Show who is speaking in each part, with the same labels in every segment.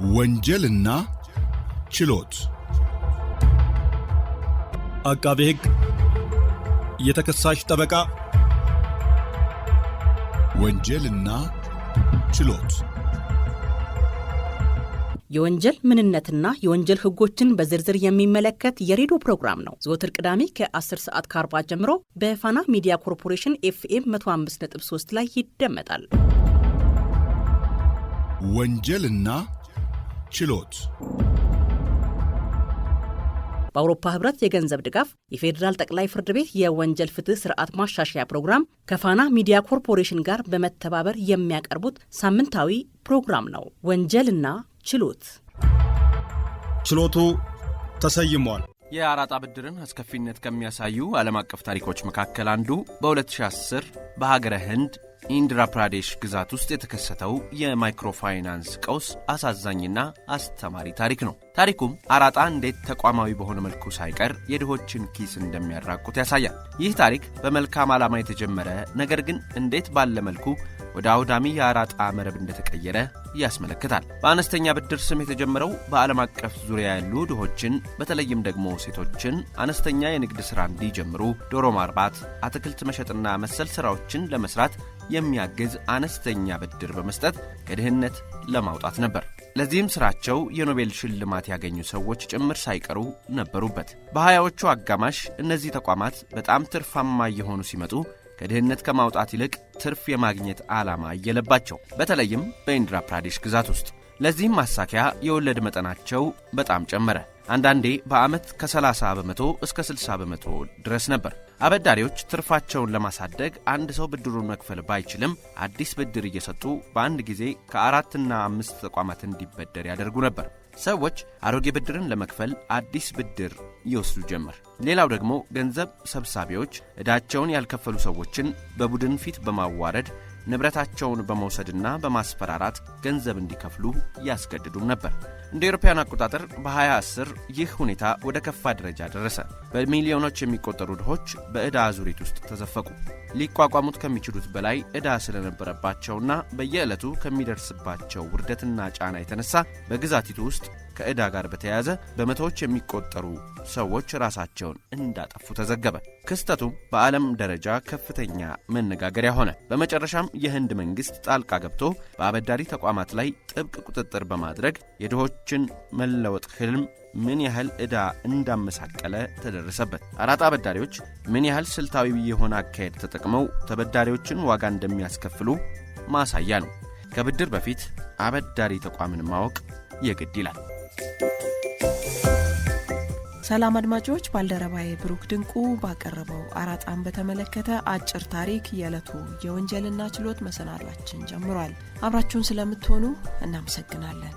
Speaker 1: ወንጀልና ችሎት
Speaker 2: አቃቤ ሕግ የተከሳሽ ጠበቃ
Speaker 1: ወንጀልና ችሎት
Speaker 3: የወንጀል ምንነትና የወንጀል ህጎችን በዝርዝር የሚመለከት የሬዲዮ ፕሮግራም ነው። ዘወትር ቅዳሜ ከ10 ሰዓት ከ40 ጀምሮ በፋና ሚዲያ ኮርፖሬሽን FM 105.3 ላይ ይደመጣል።
Speaker 1: ወንጀልና ችሎት
Speaker 3: በአውሮፓ ህብረት የገንዘብ ድጋፍ የፌዴራል ጠቅላይ ፍርድ ቤት የወንጀል ፍትህ ስርዓት ማሻሻያ ፕሮግራም ከፋና ሚዲያ ኮርፖሬሽን ጋር በመተባበር የሚያቀርቡት ሳምንታዊ ፕሮግራም ነው። ወንጀልና ችሎት።
Speaker 2: ችሎቱ ተሰይሟል።
Speaker 4: የአራጣ ብድርን አስከፊነት ከሚያሳዩ ዓለም አቀፍ ታሪኮች መካከል አንዱ በ2010 በሀገረ ህንድ ኢንድራ ፕራዴሽ ግዛት ውስጥ የተከሰተው የማይክሮፋይናንስ ቀውስ አሳዛኝና አስተማሪ ታሪክ ነው። ታሪኩም አራጣ እንዴት ተቋማዊ በሆነ መልኩ ሳይቀር የድሆችን ኪስ እንደሚያራቁት ያሳያል። ይህ ታሪክ በመልካም ዓላማ የተጀመረ ነገር ግን እንዴት ባለ መልኩ ወደ አውዳሚ የአራጣ መረብ እንደተቀየረ ያስመለክታል። በአነስተኛ ብድር ስም የተጀመረው በዓለም አቀፍ ዙሪያ ያሉ ድሆችን በተለይም ደግሞ ሴቶችን አነስተኛ የንግድ ሥራ እንዲጀምሩ ዶሮ ማርባት፣ አትክልት መሸጥና መሰል ሥራዎችን ለመስራት የሚያግዝ አነስተኛ ብድር በመስጠት ከድህነት ለማውጣት ነበር። ለዚህም ስራቸው የኖቤል ሽልማት ያገኙ ሰዎች ጭምር ሳይቀሩ ነበሩበት። በ20ዎቹ አጋማሽ እነዚህ ተቋማት በጣም ትርፋማ እየሆኑ ሲመጡ ከድህነት ከማውጣት ይልቅ ትርፍ የማግኘት ዓላማ እየለባቸው፣ በተለይም በኢንድራ ፕራዴሽ ግዛት ውስጥ። ለዚህም ማሳኪያ የወለድ መጠናቸው በጣም ጨመረ። አንዳንዴ በዓመት ከ30 በመቶ እስከ 60 በመቶ ድረስ ነበር። አበዳሪዎች ትርፋቸውን ለማሳደግ አንድ ሰው ብድሩን መክፈል ባይችልም አዲስ ብድር እየሰጡ በአንድ ጊዜ ከ4 እና 5 ተቋማት እንዲበደር ያደርጉ ነበር። ሰዎች አሮጌ ብድርን ለመክፈል አዲስ ብድር ይወስዱ ጀመር። ሌላው ደግሞ ገንዘብ ሰብሳቢዎች ዕዳቸውን ያልከፈሉ ሰዎችን በቡድን ፊት በማዋረድ ንብረታቸውን በመውሰድና በማስፈራራት ገንዘብ እንዲከፍሉ ያስገድዱም ነበር። እንደ አውሮፓውያን አቆጣጠር በ2010 ይህ ሁኔታ ወደ ከፋ ደረጃ ደረሰ። በሚሊዮኖች የሚቆጠሩ ድሆች በዕዳ አዙሪት ውስጥ ተዘፈቁ። ሊቋቋሙት ከሚችሉት በላይ ዕዳ ስለነበረባቸውና በየዕለቱ ከሚደርስባቸው ውርደትና ጫና የተነሳ በግዛቲቱ ውስጥ ከዕዳ ጋር በተያያዘ በመቶዎች የሚቆጠሩ ሰዎች ራሳቸውን እንዳጠፉ ተዘገበ። ክስተቱም በዓለም ደረጃ ከፍተኛ መነጋገሪያ ሆነ። በመጨረሻም የህንድ መንግሥት ጣልቃ ገብቶ በአበዳሪ ተቋማት ላይ ጥብቅ ቁጥጥር በማድረግ የድሆችን መለወጥ ህልም ምን ያህል ዕዳ እንዳመሳቀለ ተደረሰበት። አራጣ አበዳሪዎች ምን ያህል ስልታዊ የሆነ አካሄድ ተጠቅመው ተበዳሪዎችን ዋጋ እንደሚያስከፍሉ ማሳያ ነው። ከብድር በፊት አበዳሪ ተቋምን ማወቅ የግድ ይላል።
Speaker 5: ሰላም አድማጮች፣ ባልደረባዬ ብሩክ ድንቁ ባቀረበው አራጣን በተመለከተ አጭር ታሪክ የዕለቱ የወንጀልና ችሎት መሰናዷችን ጀምሯል። አብራችሁን ስለምትሆኑ እናመሰግናለን።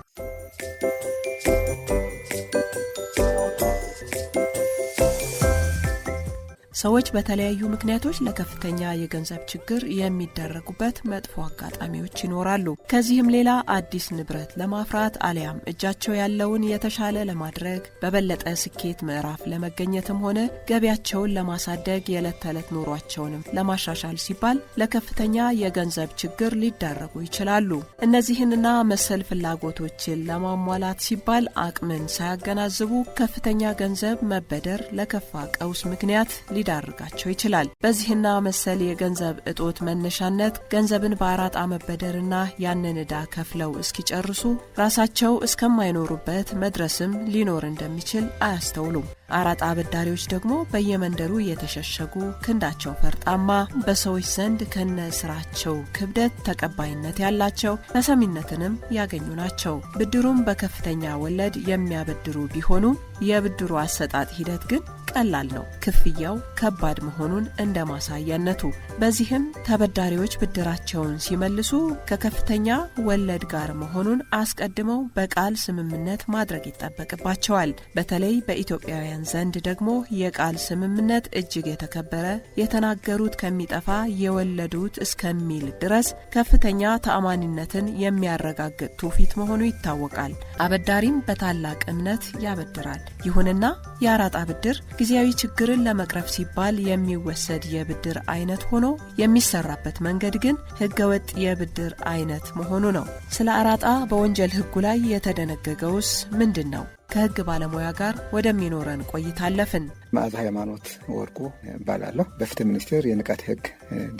Speaker 5: ሰዎች በተለያዩ ምክንያቶች ለከፍተኛ የገንዘብ ችግር የሚደረጉበት መጥፎ አጋጣሚዎች ይኖራሉ። ከዚህም ሌላ አዲስ ንብረት ለማፍራት አሊያም እጃቸው ያለውን የተሻለ ለማድረግ በበለጠ ስኬት ምዕራፍ ለመገኘትም ሆነ ገቢያቸውን ለማሳደግ የዕለት ተዕለት ኑሯቸውንም ለማሻሻል ሲባል ለከፍተኛ የገንዘብ ችግር ሊዳረጉ ይችላሉ። እነዚህንና መሰል ፍላጎቶችን ለማሟላት ሲባል አቅምን ሳያገናዝቡ ከፍተኛ ገንዘብ መበደር ለከፋ ቀውስ ምክንያት ሊዳርጋቸው ይችላል። በዚህና መሰል የገንዘብ እጦት መነሻነት ገንዘብን በአራጣ መበደርና ያንን ዕዳ ከፍለው እስኪጨርሱ ራሳቸው እስከማይኖሩበት መድረስም ሊኖር እንደሚችል አያስተውሉም። አራጣ አበዳሪዎች ደግሞ በየመንደሩ የተሸሸጉ ክንዳቸው ፈርጣማ፣ በሰዎች ዘንድ ከነ ስራቸው ክብደት ተቀባይነት ያላቸው ተሰሚነትንም ያገኙ ናቸው። ብድሩም በከፍተኛ ወለድ የሚያበድሩ ቢሆኑ የብድሩ አሰጣጥ ሂደት ግን ቀላል ነው። ክፍያው ከባድ መሆኑን እንደ ማሳያነቱ። በዚህም ተበዳሪዎች ብድራቸውን ሲመልሱ ከከፍተኛ ወለድ ጋር መሆኑን አስቀድመው በቃል ስምምነት ማድረግ ይጠበቅባቸዋል። በተለይ በኢትዮጵያውያን ዘንድ ደግሞ የቃል ስምምነት እጅግ የተከበረ፣ የተናገሩት ከሚጠፋ የወለዱት እስከሚል ድረስ ከፍተኛ ተአማኒነትን የሚያረጋግጥ ትውፊት መሆኑ ይታወቃል። አበዳሪም በታላቅ እምነት ያበድራል። ይሁንና የአራጣ ብድር ጊዜያዊ ችግርን ለመቅረፍ ሲባል የሚወሰድ የብድር አይነት ሆኖ የሚሰራበት መንገድ ግን ህገወጥ የብድር አይነት መሆኑ ነው። ስለ አራጣ በወንጀል ህጉ ላይ የተደነገገውስ ምንድን ነው? ከህግ ባለሙያ ጋር ወደሚኖረን ቆይታ አለፍን።
Speaker 6: መዓዛ ሃይማኖት ወርቁ እባላለሁ። በፍትህ ሚኒስቴር የንቃት ህግ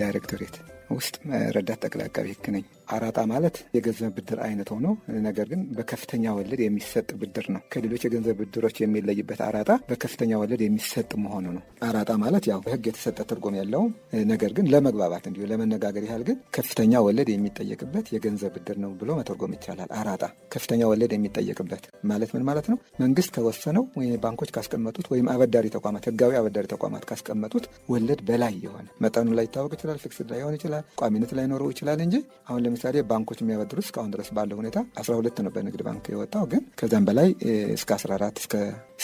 Speaker 6: ዳይሬክቶሬት ውስጥ ረዳት ጠቅላይ አቃቤ ህግ ነኝ። አራጣ ማለት የገንዘብ ብድር አይነት ሆኖ ነገር ግን በከፍተኛ ወለድ የሚሰጥ ብድር ነው። ከሌሎች የገንዘብ ብድሮች የሚለይበት አራጣ በከፍተኛ ወለድ የሚሰጥ መሆኑ ነው። አራጣ ማለት ያው ህግ የተሰጠ ትርጉም ያለው ነገር ግን ለመግባባት እንዲሁ ለመነጋገር ያህል ግን ከፍተኛ ወለድ የሚጠየቅበት የገንዘብ ብድር ነው ብሎ መተርጎም ይቻላል። አራጣ ከፍተኛ ወለድ የሚጠየቅበት ማለት ምን ማለት ነው? መንግስት ከወሰነው ወይም ባንኮች ካስቀመጡት ወይም አበዳሪ ተቋማት ህጋዊ አበዳሪ ተቋማት ካስቀመጡት ወለድ በላይ የሆነ መጠኑ ላይ ይታወቅ ይችላል፣ ፊክስድ ላይ ሆን ይችላል፣ ቋሚነት ላይ ኖረው ይችላል እንጂ አሁን ለምሳሌ ባንኮች የሚያበድሩት እስካሁን ድረስ ባለው ሁኔታ 12 ነው በንግድ ባንክ የወጣው፣ ግን ከዛም በላይ እስከ 14 እስከ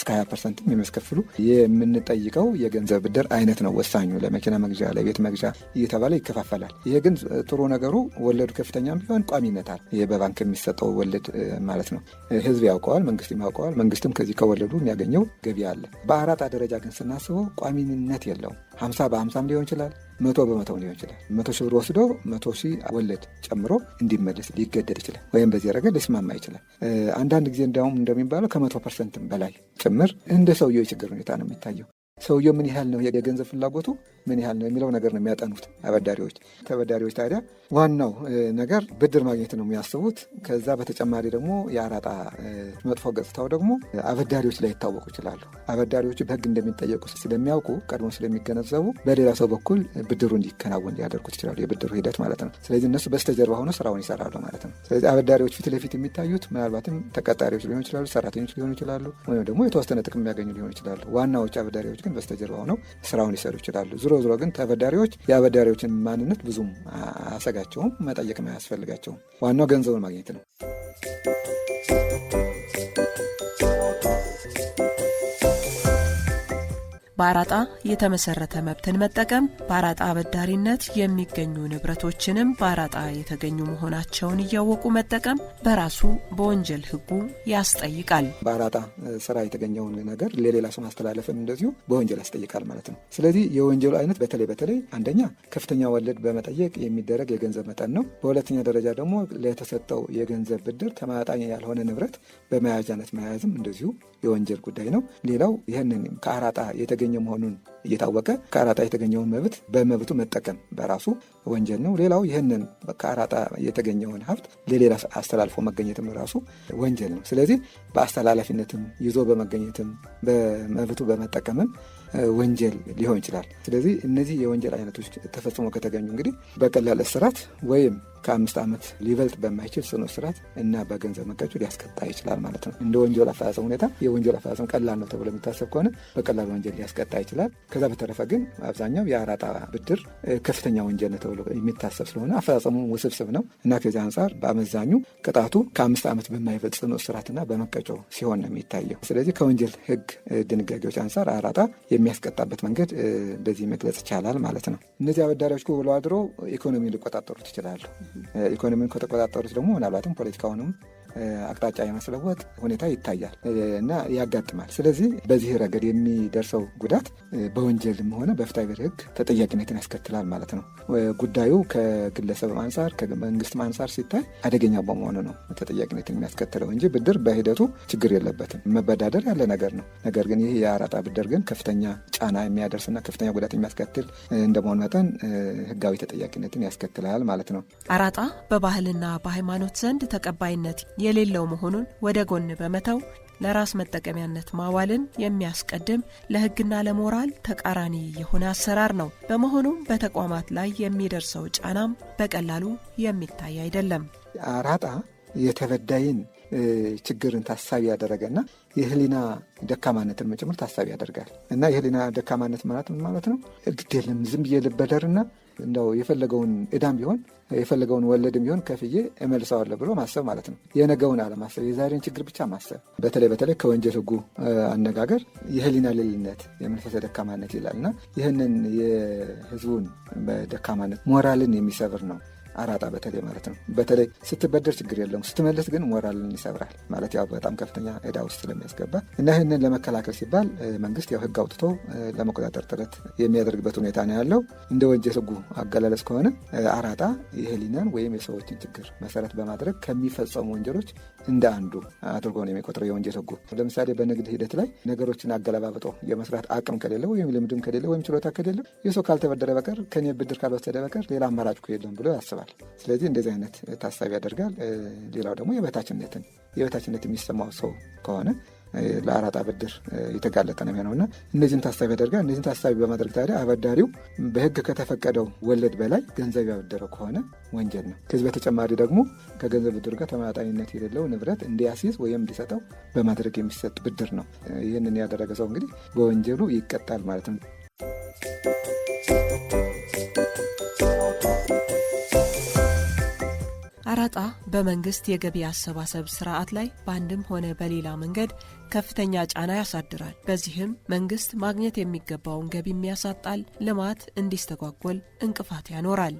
Speaker 6: 20% የሚያስከፍሉ የምንጠይቀው የገንዘብ ብድር አይነት ነው። ወሳኙ ለመኪና መግዣ፣ ለቤት መግዣ እየተባለ ይከፋፈላል። ይሄ ግን ጥሩ ነገሩ ወለዱ ከፍተኛም ቢሆን ቋሚነት አለ። ይሄ በባንክ የሚሰጠው ወለድ ማለት ነው። ህዝብ ያውቀዋል፣ መንግስትም ያውቀዋል። መንግስትም ከዚህ ከወለዱ የሚያገኘው ገቢ አለ። በአራጣ ደረጃ ግን ስናስበው ቋሚነት የለውም። 50 በ50 ሊሆን ይችላል፣ 100 በ100 ሊሆን ይችላል። 100 ሺህ ብር ወስዶ 100 ሺህ ወለድ ጨምሮ እንዲመለስ ሊገደድ ይችላል፣ ወይም በዚህ ረገድ ሊስማማ ይችላል። አንዳንድ ጊዜ እንዲያውም እንደሚባለው ከ100% በላይ ጭምር እንደ ሰውየው የችግር ሁኔታ ነው የሚታየው። ሰውየው ምን ያህል ነው የገንዘብ ፍላጎቱ ምን ያህል ነው የሚለው ነገር ነው የሚያጠኑት አበዳሪዎች። ተበዳሪዎች ታዲያ ዋናው ነገር ብድር ማግኘት ነው የሚያስቡት። ከዛ በተጨማሪ ደግሞ የአራጣ መጥፎ ገጽታው ደግሞ አበዳሪዎች ላይ ይታወቁ ይችላሉ። አበዳሪዎቹ በህግ እንደሚጠየቁ ስለሚያውቁ ቀድሞ ስለሚገነዘቡ በሌላ ሰው በኩል ብድሩ እንዲከናወን ሊያደርጉት ይችላሉ፣ የብድሩ ሂደት ማለት ነው። ስለዚህ እነሱ በስተጀርባ ሆነው ስራውን ይሰራሉ ማለት ነው። ስለዚህ አበዳሪዎች ፊት ለፊት የሚታዩት ምናልባትም ተቀጣሪዎች ሊሆኑ ይችላሉ፣ ሰራተኞች ሊሆኑ ይችላሉ፣ ወይም ደግሞ የተወሰነ ጥቅም የሚያገኙ ሊሆኑ ይችላሉ። ዋናዎች አበዳሪዎች ግን በስተጀርባ ሆነው ስራውን ሊሰሩ ይችላሉ። ዞሮ ግን ተበዳሪዎች የአበዳሪዎችን ማንነት ብዙም አያሰጋቸውም፣ መጠየቅም አያስፈልጋቸውም። ዋናው ገንዘቡን ማግኘት ነው።
Speaker 5: በአራጣ የተመሰረተ መብትን መጠቀም፣ በአራጣ አበዳሪነት የሚገኙ ንብረቶችንም በአራጣ የተገኙ መሆናቸውን እያወቁ መጠቀም በራሱ በወንጀል ህጉ ያስጠይቃል።
Speaker 6: በአራጣ ስራ የተገኘውን ነገር ለሌላ ሰው ማስተላለፍም እንደዚሁ በወንጀል ያስጠይቃል ማለት ነው። ስለዚህ የወንጀሉ አይነት በተለይ አንደኛ ከፍተኛ ወለድ በመጠየቅ የሚደረግ የገንዘብ መጠን ነው። በሁለተኛ ደረጃ ደግሞ ለተሰጠው የገንዘብ ብድር ተመጣጣኝ ያልሆነ ንብረት በመያዣነት መያዝም እንደዚሁ የወንጀል ጉዳይ ነው። ሌላው ይህንን ከአራጣ የተገኘ መሆኑን እየታወቀ ከአራጣ የተገኘውን መብት በመብቱ መጠቀም በራሱ ወንጀል ነው። ሌላው ይህንን ከአራጣ የተገኘውን ሀብት ለሌላ አስተላልፎ መገኘትም ራሱ ወንጀል ነው። ስለዚህ በአስተላላፊነትም ይዞ በመገኘትም በመብቱ በመጠቀምም ወንጀል ሊሆን ይችላል። ስለዚህ እነዚህ የወንጀል አይነቶች ተፈጽሞ ከተገኙ እንግዲህ በቀላል እስራት ወይም ከ5 ዓመት ሊበልጥ በማይችል ጽኑ እስራት እና በገንዘብ መቀጮ ሊያስቀጣ ይችላል ማለት ነው። እንደ ወንጀል አፈጻጸም ሁኔታ የወንጀል አፈጻጸም ቀላል ነው ተብሎ የሚታሰብ ከሆነ በቀላል ወንጀል ሊያስቀጣ ይችላል። ከዛ በተረፈ ግን አብዛኛው የአራጣ ብድር ከፍተኛ ወንጀል ነው ተብሎ የሚታሰብ ስለሆነ አፈጻጸሙ ውስብስብ ነው እና ከዚህ አንጻር በአመዛኙ ቅጣቱ ከ5 ዓመት በማይበልጥ ጽኑ እስራትና በመቀጮ ሲሆን ነው የሚታየው። ስለዚህ ከወንጀል ህግ ድንጋጌዎች አንጻር አራጣ የሚያስቀጣበት መንገድ እንደዚህ መግለጽ ይቻላል ማለት ነው። እነዚህ አበዳሪዎች ውሎ አድሮ ኢኮኖሚ ሊቆጣጠሩት ይችላሉ። ኢኮኖሚን ከተቆጣጠሩት ደግሞ ምናልባትም ፖለቲካውንም አቅጣጫ የማስለወጥ ሁኔታ ይታያል እና ያጋጥማል። ስለዚህ በዚህ ረገድ የሚደርሰው ጉዳት በወንጀልም ሆነ በፍትሐ ብሔር ህግ ተጠያቂነትን ያስከትላል ማለት ነው። ጉዳዩ ከግለሰብ አንጻር ከመንግስት አንጻር ሲታይ አደገኛ በመሆኑ ነው ተጠያቂነትን የሚያስከትለው እንጂ ብድር በሂደቱ ችግር የለበትም። መበዳደር ያለ ነገር ነው። ነገር ግን ይህ የአራጣ ብድር ግን ከፍተኛ ጫና የሚያደርስና ከፍተኛ ጉዳት የሚያስከትል እንደመሆኑ መጠን ህጋዊ ተጠያቂነትን ያስከትላል ማለት ነው።
Speaker 5: አራጣ በባህልና በሃይማኖት ዘንድ ተቀባይነት የሌለው መሆኑን ወደ ጎን በመተው ለራስ መጠቀሚያነት ማዋልን የሚያስቀድም ለህግና ለሞራል ተቃራኒ የሆነ አሰራር ነው። በመሆኑም በተቋማት ላይ የሚደርሰው ጫናም በቀላሉ የሚታይ አይደለም።
Speaker 6: አራጣ የተበዳይን ችግርን ታሳቢ ያደረገና የህሊና ደካማነትን ጭምር ታሳቢ ያደርጋል እና የህሊና ደካማነት ማለት ነው ግድ የለም ዝም ብዬ ልበደርና እንደው የፈለገውን እዳም ቢሆን የፈለገውን ወለድም ቢሆን ከፍዬ እመልሰዋለሁ ብሎ ማሰብ ማለት ነው። የነገውን አለማሰብ፣ የዛሬን ችግር ብቻ ማሰብ። በተለይ ከወንጀል ህጉ አነጋገር የህሊና ልልነት፣ የመንፈሰ ደካማነት ይላል እና ይህንን የህዝቡን በደካማነት ሞራልን የሚሰብር ነው። አራጣ በተለይ ማለት ነው። በተለይ ስትበደር ችግር የለውም፣ ስትመልስ ግን ሞራልን ይሰብራል ማለት ያው በጣም ከፍተኛ ዕዳ ውስጥ ስለሚያስገባ እና ይህንን ለመከላከል ሲባል መንግስት ያው ህግ አውጥቶ ለመቆጣጠር ጥረት የሚያደርግበት ሁኔታ ነው ያለው። እንደ ወንጀል ህጉ አገላለጽ ከሆነ አራጣ የህሊናን ወይም የሰዎችን ችግር መሰረት በማድረግ ከሚፈጸሙ ወንጀሎች እንደ አንዱ አድርጎ ነው የሚቆጥረው የወንጀል ህጉ። ለምሳሌ በንግድ ሂደት ላይ ነገሮችን አገለባብጦ የመስራት አቅም ከሌለ ወይም ልምድም ከሌለ ወይም ችሎታ ከሌለ የሰው ካልተበደረ በቀር ከኔ ብድር ካልወሰደ በቀር ሌላ አማራጭ የለም ብሎ ያስባል። ስለዚህ እንደዚህ አይነት ታሳቢ ያደርጋል። ሌላው ደግሞ የበታችነት የሚሰማው ሰው ከሆነ ለአራጣ ብድር የተጋለጠ ነው የሚሆነውና እነዚህን ታሳቢ ያደርጋል። እነዚህን ታሳቢ በማድረግ ታዲያ አበዳሪው በህግ ከተፈቀደው ወለድ በላይ ገንዘብ ያበደረው ከሆነ ወንጀል ነው። ከዚህ በተጨማሪ ደግሞ ከገንዘብ ብድር ጋር ተመጣጣኝነት የሌለው ንብረት እንዲያስይዝ ወይም እንዲሰጠው በማድረግ የሚሰጥ ብድር ነው። ይህንን ያደረገ ሰው እንግዲህ በወንጀሉ ይቀጣል ማለት ነው።
Speaker 5: አራጣ በመንግስት የገቢ አሰባሰብ ስርዓት ላይ በአንድም ሆነ በሌላ መንገድ ከፍተኛ ጫና ያሳድራል። በዚህም መንግስት ማግኘት የሚገባውን ገቢ የሚያሳጣል፣ ልማት እንዲስተጓጎል እንቅፋት ያኖራል።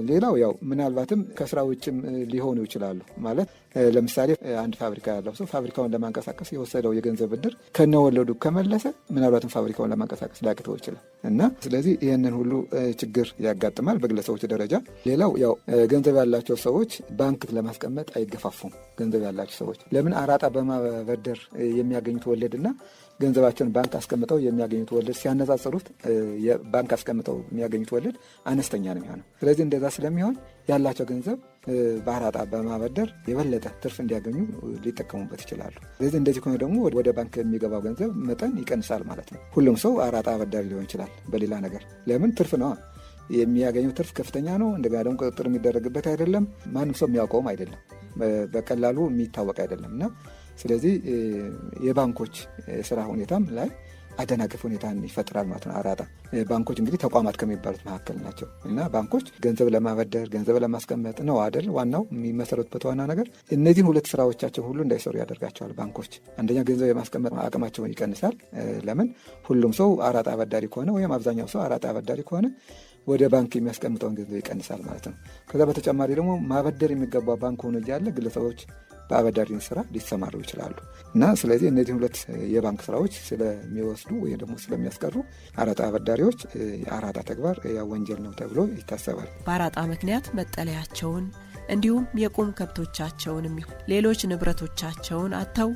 Speaker 6: ሌላው ያው ምናልባትም ከስራ ውጭም ሊሆኑ ይችላሉ። ማለት ለምሳሌ አንድ ፋብሪካ ያለው ሰው ፋብሪካውን ለማንቀሳቀስ የወሰደው የገንዘብ ብድር ከነወለዱ ከመለሰ ምናልባትም ፋብሪካውን ለማንቀሳቀስ ሊያቅተው ይችላል እና ስለዚህ ይህንን ሁሉ ችግር ያጋጥማል በግለሰቦች ደረጃ። ሌላው ያው ገንዘብ ያላቸው ሰዎች ባንክ ለማስቀመጥ አይገፋፉም። ገንዘብ ያላቸው ሰዎች ለምን አራጣ በማበደር የሚያገኙት ወለድና ገንዘባቸውን ባንክ አስቀምጠው የሚያገኙት ወለድ ሲያነጻጽሩት ባንክ አስቀምጠው የሚያገኙት ወለድ አነስተኛ ነው የሚሆነው። ስለዚህ እንደዛ ስለሚሆን ያላቸው ገንዘብ በአራጣ በማበደር የበለጠ ትርፍ እንዲያገኙ ሊጠቀሙበት ይችላሉ። ስለዚህ እንደዚህ ከሆነ ደግሞ ወደ ባንክ የሚገባው ገንዘብ መጠን ይቀንሳል ማለት ነው። ሁሉም ሰው አራጣ አበዳሪ ሊሆን ይችላል በሌላ ነገር። ለምን ትርፍ ነው የሚያገኘው፣ ትርፍ ከፍተኛ ነው። እንደገና ደግሞ ቁጥጥር የሚደረግበት አይደለም፣ ማንም ሰው የሚያውቀውም አይደለም፣ በቀላሉ የሚታወቅ አይደለም እና ስለዚህ የባንኮች ስራ ሁኔታም ላይ አደናቀፍ ሁኔታን ይፈጥራል ማለት ነው አራጣ። ባንኮች እንግዲህ ተቋማት ከሚባሉት መካከል ናቸው እና ባንኮች ገንዘብ ለማበደር ገንዘብ ለማስቀመጥ ነው አይደል ዋናው የሚመሰረቱበት ዋና ነገር። እነዚህን ሁለት ስራዎቻቸው ሁሉ እንዳይሰሩ ያደርጋቸዋል ባንኮች። አንደኛ ገንዘብ የማስቀመጥ አቅማቸውን ይቀንሳል። ለምን ሁሉም ሰው አራጣ አበዳሪ ከሆነ ወይም አብዛኛው ሰው አራጣ አበዳሪ ከሆነ ወደ ባንክ የሚያስቀምጠውን ገንዘብ ይቀንሳል ማለት ነው። ከዛ በተጨማሪ ደግሞ ማበደር የሚገባው ባንክ ሆኖ እያለ ግለሰቦች በአበዳሪን ስራ ሊሰማሩ ይችላሉ እና ስለዚህ እነዚህ ሁለት የባንክ ስራዎች ስለሚወስዱ ወይም ደግሞ ስለሚያስቀሩ አራጣ አበዳሪዎች የአራጣ ተግባር ወንጀል ነው ተብሎ ይታሰባል።
Speaker 5: በአራጣ ምክንያት መጠለያቸውን እንዲሁም የቁም ከብቶቻቸውንም ሌሎች ንብረቶቻቸውን አጥተው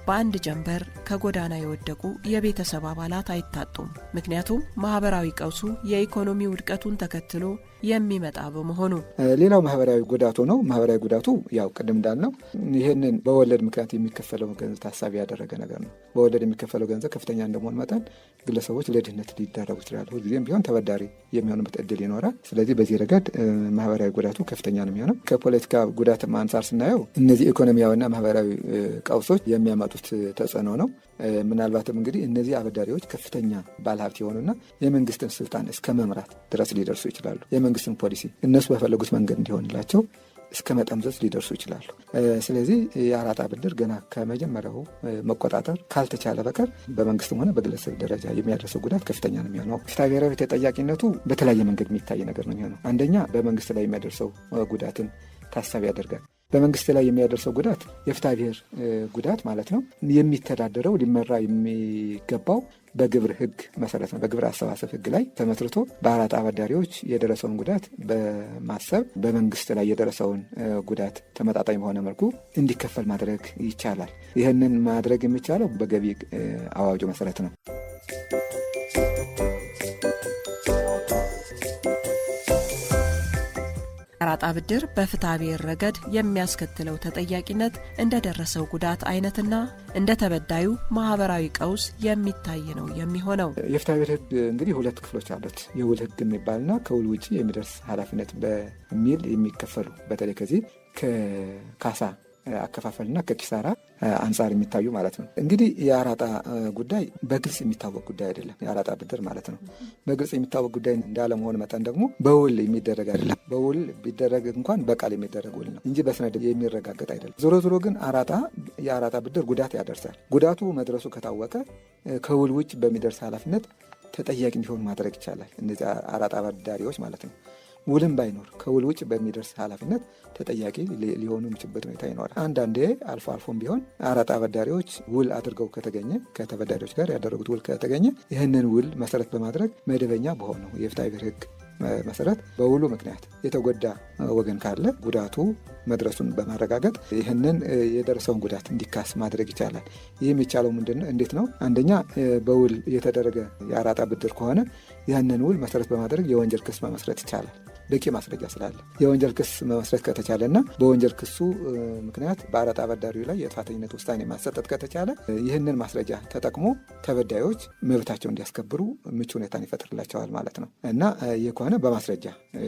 Speaker 5: በአንድ ጀንበር ከጎዳና የወደቁ የቤተሰብ አባላት አይታጡም። ምክንያቱም ማህበራዊ ቀውሱ የኢኮኖሚ ውድቀቱን ተከትሎ የሚመጣ በመሆኑ።
Speaker 6: ሌላው ማህበራዊ ጉዳቱ ነው። ማህበራዊ ጉዳቱ ያው ቅድም እንዳልነው ይህንን በወለድ ምክንያት የሚከፈለው ገንዘብ ታሳቢ ያደረገ ነገር ነው። በወለድ የሚከፈለው ገንዘብ ከፍተኛ እንደመሆን መጠን ግለሰቦች ለድህነት ሊዳረጉ ይችላሉ። ሁልጊዜም ቢሆን ተበዳሪ የሚሆኑበት እድል ይኖራል። ስለዚህ በዚህ ረገድ ማህበራዊ ጉዳቱ ከፍተኛ ነው የሚሆነው። ከፖለቲካ ጉዳት አንጻር ስናየው እነዚህ ኢኮኖሚያዊና ማህበራዊ ቀውሶች የሚያመጡት ተጽዕኖ ነው። ምናልባትም እንግዲህ እነዚህ አበዳሪዎች ከፍተኛ ባለሀብት የሆኑና የመንግስትን ስልጣን እስከ መምራት ድረስ ሊደርሱ ይችላሉ። የመንግስትን ፖሊሲ እነሱ በፈለጉት መንገድ እንዲሆንላቸው እስከ መጠምዘዝ ሊደርሱ ይችላሉ። ስለዚህ የአራጣ ብድር ገና ከመጀመሪያው መቆጣጠር ካልተቻለ በቀር በመንግስትም ሆነ በግለሰብ ደረጃ የሚያደርሰው ጉዳት ከፍተኛ ነው የሚሆነው። ፍትሐ ብሔራዊ ተጠያቂነቱ በተለያየ መንገድ የሚታይ ነገር ነው የሚሆነው። አንደኛ በመንግስት ላይ የሚያደርሰው ጉዳትን ታሳቢ ያደርጋል። በመንግስት ላይ የሚያደርሰው ጉዳት የፍትሐ ብሔር ጉዳት ማለት ነው። የሚተዳደረው ሊመራ የሚገባው በግብር ህግ መሰረት ነው። በግብር አሰባሰብ ህግ ላይ ተመስርቶ በአራጣ አበዳሪዎች የደረሰውን ጉዳት በማሰብ በመንግስት ላይ የደረሰውን ጉዳት ተመጣጣኝ በሆነ መልኩ እንዲከፈል ማድረግ ይቻላል። ይህንን ማድረግ የሚቻለው በገቢ አዋጁ መሰረት ነው።
Speaker 5: አራጣ ብድር በፍትሐ ብሔር ረገድ የሚያስከትለው ተጠያቂነት እንደደረሰው ጉዳት አይነትና እንደ ተበዳዩ ማህበራዊ ቀውስ የሚታይ ነው የሚሆነው።
Speaker 6: የፍትሐ ብሔር ህግ እንግዲህ ሁለት ክፍሎች አሉት። የውል ህግ የሚባልና ከውል ውጭ የሚደርስ ኃላፊነት በሚል የሚከፈሉ በተለይ ከዚህ ከካሳ አከፋፈልና ከኪሳራ አንጻር የሚታዩ ማለት ነው። እንግዲህ የአራጣ ጉዳይ በግልጽ የሚታወቅ ጉዳይ አይደለም። የአራጣ ብድር ማለት ነው በግልጽ የሚታወቅ ጉዳይ እንዳለመሆን መጠን ደግሞ በውል የሚደረግ አይደለም። በውል ቢደረግ እንኳን በቃል የሚደረግ ውል ነው እንጂ በሰነድ የሚረጋገጥ አይደለም። ዞሮ ዞሮ ግን የአራጣ ብድር ጉዳት ያደርሳል። ጉዳቱ መድረሱ ከታወቀ ከውል ውጭ በሚደርስ ኃላፊነት ተጠያቂ እንዲሆን ማድረግ ይቻላል። እነዚህ አራጣ አበዳሪዎች ማለት ነው። ውልም ባይኖር ከውል ውጭ በሚደርስ ኃላፊነት ተጠያቂ ሊሆኑ የሚችልበት ሁኔታ ይኖራል። አንዳንዴ አልፎም ቢሆን አራጣ አበዳሪዎች ውል አድርገው ከተገኘ ከተበዳሪዎች ጋር ያደረጉት ውል ከተገኘ ይህንን ውል መሰረት በማድረግ መደበኛ በሆነው የፍትሐ ብሔር ሕግ መሰረት በውሉ ምክንያት የተጎዳ ወገን ካለ ጉዳቱ መድረሱን በማረጋገጥ ይህንን የደረሰውን ጉዳት እንዲካስ ማድረግ ይቻላል። ይህ የሚቻለው እንዴት ነው? አንደኛ በውል የተደረገ የአራጣ ብድር ከሆነ ያንን ውል መሰረት በማድረግ የወንጀል ክስ መመስረት ይቻላል። በቂ ማስረጃ ስላለ የወንጀል ክስ መመስረት ከተቻለና በወንጀል ክሱ ምክንያት በአራጣ አበዳሪው ላይ የጥፋተኝነት ውሳኔ ማሰጠት ከተቻለ ይህንን ማስረጃ ተጠቅሞ ተበዳዮች መብታቸውን እንዲያስከብሩ ምቹ ሁኔታን ይፈጥርላቸዋል ማለት ነው እና ይህ ከሆነ በማስረጃ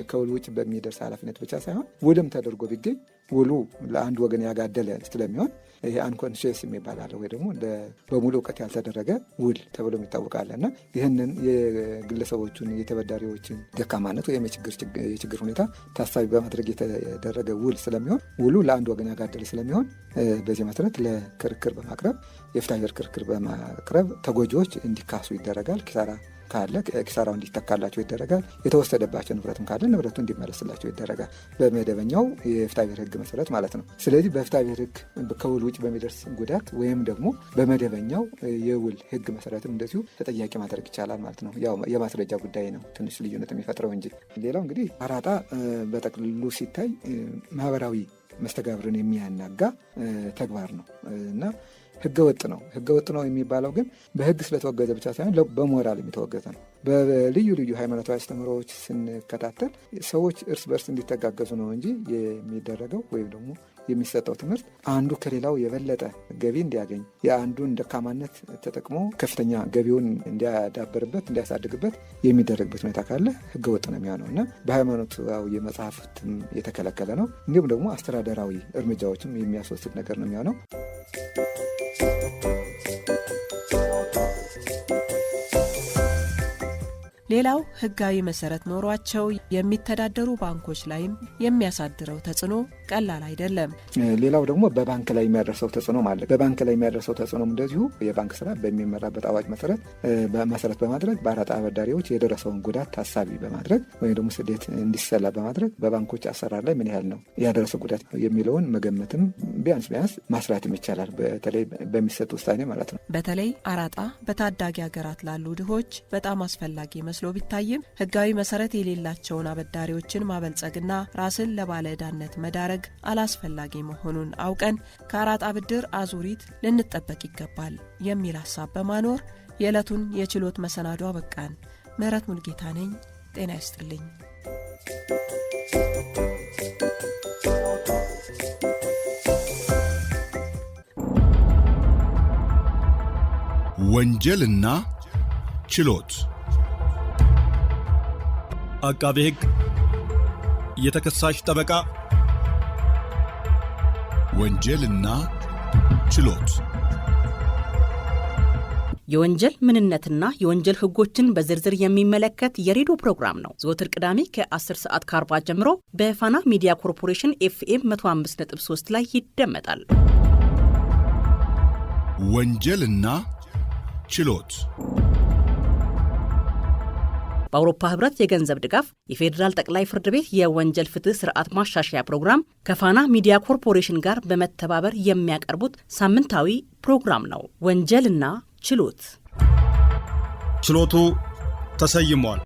Speaker 6: ከውል ውጭ በሚደርስ ኃላፊነት ብቻ ሳይሆን ውልም ተደርጎ ቢገኝ ውሉ ለአንድ ወገን ያጋደለ ስለሚሆን ይሄ አንኮንሽስ የሚባል አለ ወይ ደግሞ በሙሉ እውቀት ያልተደረገ ውል ተብሎ ይታወቃል እና ይህንን የግለሰቦቹን የተበዳሪዎችን ደካማነት ወይም የችግር ሁኔታ ታሳቢ በማድረግ የተደረገ ውል ስለሚሆን ውሉ ለአንድ ወገን ያጋደለ ስለሚሆን በዚህ መሰረት ለክርክር በማቅረብ የፍትሐ ብሔር ክርክር በማቅረብ ተጎጂዎች እንዲካሱ ይደረጋል። ኪሳራ ካለ ኪሳራው እንዲተካላቸው ይደረጋል። የተወሰደባቸው ንብረትም ካለ ንብረቱ እንዲመለስላቸው ይደረጋል። በመደበኛው የፍትሐ ብሔር ሕግ መሰረት ማለት ነው። ስለዚህ በፍትሐ ብሔር ሕግ ከውል ውጭ በሚደርስ ጉዳት ወይም ደግሞ በመደበኛው የውል ሕግ መሰረትም እንደዚሁ ተጠያቂ ማድረግ ይቻላል ማለት ነው። ያው የማስረጃ ጉዳይ ነው ትንሽ ልዩነት የሚፈጥረው እንጂ። ሌላው እንግዲህ አራጣ በጠቅልሉ ሲታይ ማህበራዊ መስተጋብርን የሚያናጋ ተግባር ነው እና ህገወጥ ነው የሚባለው ግን በህግ ስለተወገዘ ብቻ ሳይሆን በሞራል የተወገዘ ነው። በልዩ ልዩ ሃይማኖታዊ አስተምህሮዎች ስንከታተል ሰዎች እርስ በርስ እንዲተጋገዙ ነው እንጂ የሚደረገው ወይም ደግሞ የሚሰጠው ትምህርት አንዱ ከሌላው የበለጠ ገቢ እንዲያገኝ የአንዱን ደካማነት ተጠቅሞ ከፍተኛ ገቢውን እንዲያዳበርበት እንዲያሳድግበት የሚደረግበት ሁኔታ ካለ ህገወጥ ነው የሚሆነው እና በሃይማኖታዊ መጽሐፍትም የተከለከለ ነው። እንዲሁም ደግሞ አስተዳደራዊ እርምጃዎችም የሚያስወስድ ነገር ነው የሚሆነው።
Speaker 5: ሌላው ህጋዊ መሰረት ኖሯቸው የሚተዳደሩ ባንኮች ላይም የሚያሳድረው ተጽዕኖ ቀላል አይደለም።
Speaker 6: ሌላው ደግሞ በባንክ ላይ የሚያደርሰው ተጽዕኖ ማለት በባንክ ላይ የሚያደርሰው ተጽዕኖ እንደዚሁ የባንክ ስራ በሚመራበት አዋጅ መሰረት በማድረግ በአራጣ አበዳሪዎች የደረሰውን ጉዳት ታሳቢ በማድረግ ወይም ደግሞ ስሌት እንዲሰላ በማድረግ በባንኮች አሰራር ላይ ምን ያህል ነው ያደረሰው ጉዳት የሚለውን መገመትም ቢያንስ ማስራትም ይቻላል። በተለይ በሚሰጥ ውሳኔ ማለት ነው።
Speaker 5: በተለይ አራጣ በታዳጊ ሀገራት ላሉ ድሆች በጣም አስፈላጊ መስሎ ቢታይም ህጋዊ መሰረት የሌላቸውን አበዳሪዎችን ማበልጸግና ራስን ለባለ ዕዳነት መዳረግ አላስፈላጊ መሆኑን አውቀን ከአራጣ ብድር አዙሪት ልንጠበቅ ይገባል የሚል ሀሳብ በማኖር የዕለቱን የችሎት መሰናዶ አበቃን። ምህረት ሙልጌታ ነኝ። ጤና ይስጥልኝ።
Speaker 1: ወንጀልና ችሎት
Speaker 2: አቃቤ ሕግ፣ የተከሳሽ ጠበቃ፣
Speaker 1: ወንጀልና ችሎት
Speaker 3: የወንጀል ምንነትና የወንጀል ህጎችን በዝርዝር የሚመለከት የሬዲዮ ፕሮግራም ነው። ዘወትር ቅዳሜ ከ10 ሰዓት ከ40 ጀምሮ በፋና ሚዲያ ኮርፖሬሽን FM 105.3 ላይ ይደመጣል።
Speaker 1: ወንጀልና ችሎት
Speaker 3: በአውሮፓ ህብረት የገንዘብ ድጋፍ የፌዴራል ጠቅላይ ፍርድ ቤት የወንጀል ፍትህ ስርዓት ማሻሻያ ፕሮግራም ከፋና ሚዲያ ኮርፖሬሽን ጋር በመተባበር የሚያቀርቡት ሳምንታዊ ፕሮግራም ነው። ወንጀልና ችሎት።
Speaker 2: ችሎቱ ተሰይሟል።